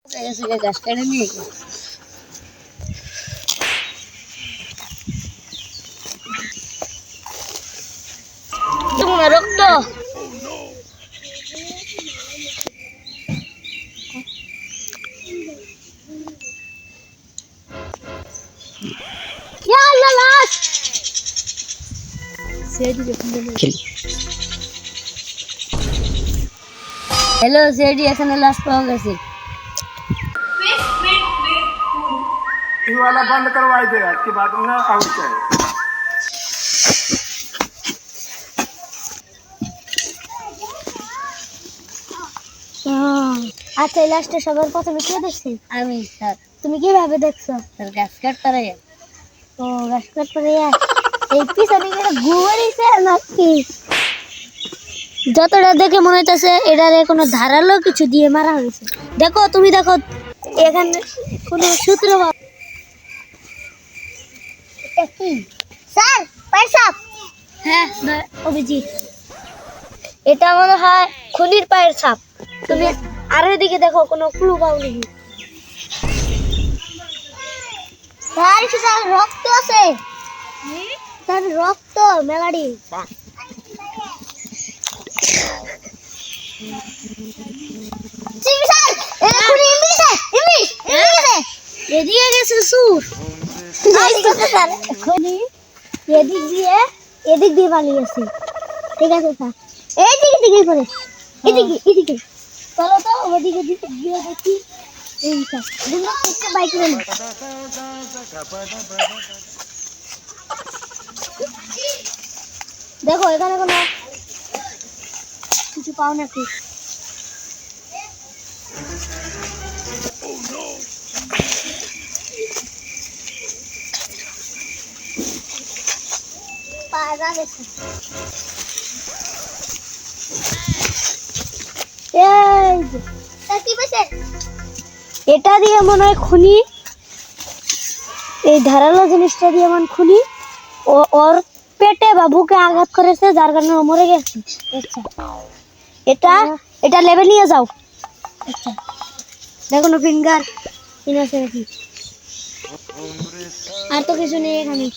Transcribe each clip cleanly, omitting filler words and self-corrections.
ऐसे का गाछ केটে নিয়ে তোমার রক্ত ইয়া আল্লাহ লাশ সেদি হ্যালো সেদি এখানে লাশ পাওয়া গেছে ये वाला बंद करवाई दे यार की बात ना आउट चाहिए আচ্ছা এই লাশটা সবার প্রথমে কে দেখছে আমি স্যার তুমি কিভাবে দেখছো স্যার গাছ কাটতে ও গাছ কাটতে এই পিছনে একটা ঘুমাইছে নাকি যতটা দেখে মনে হচ্ছে এটারে কোনো ধারালো কিছু দিয়ে মারা হয়েছে দেখো তুমি দেখো এখানে কোনো সূত্র এটা কি স্যার পায়সাপ হ্যাঁ অভিজিৎ এটা মনে হয় খুনির পায়ের ছাপ তুমি আর এদিকে দেখো কোনো ক্লু পাওনি স্যার কি স্যার রক্ত আছে স্যার রক্ত মেলাডি স্যার এটা খুনি ইংলিশে এদিকে গেছে সুর স্যার খুনি এদিক দিয়ে পালিয়েছে ঠিক আছে স্যার এইদিকে পড়ে এদিকে চলো তো ওদিকে গিয়ে দেখি এই স্যার দুটো একটা বাইক নিয়ে দেখো এখানে কোনো কিছু পাও নাকি পাওয়া গেছে এটা দিয়ে মনে হয় খুনি এই ধারালো জিনিসটা দিয়ে মনে খুনি ওর পেটে বা বুকে আঘাত করেছে যার কারণে ও মরে গেছে আচ্ছা এটা লেবে নিয়ে যাও আচ্ছা দেখো না ফিঙ্গার আছে নাকি আর তো কিছু নেই এখানে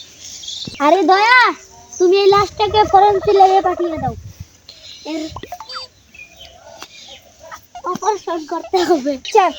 আরে দয়া তুমি এই লাশটাকে ফরেনসিক ল্যাবে পাঠিয়ে দাও এর অপারেশন করতে হবে চল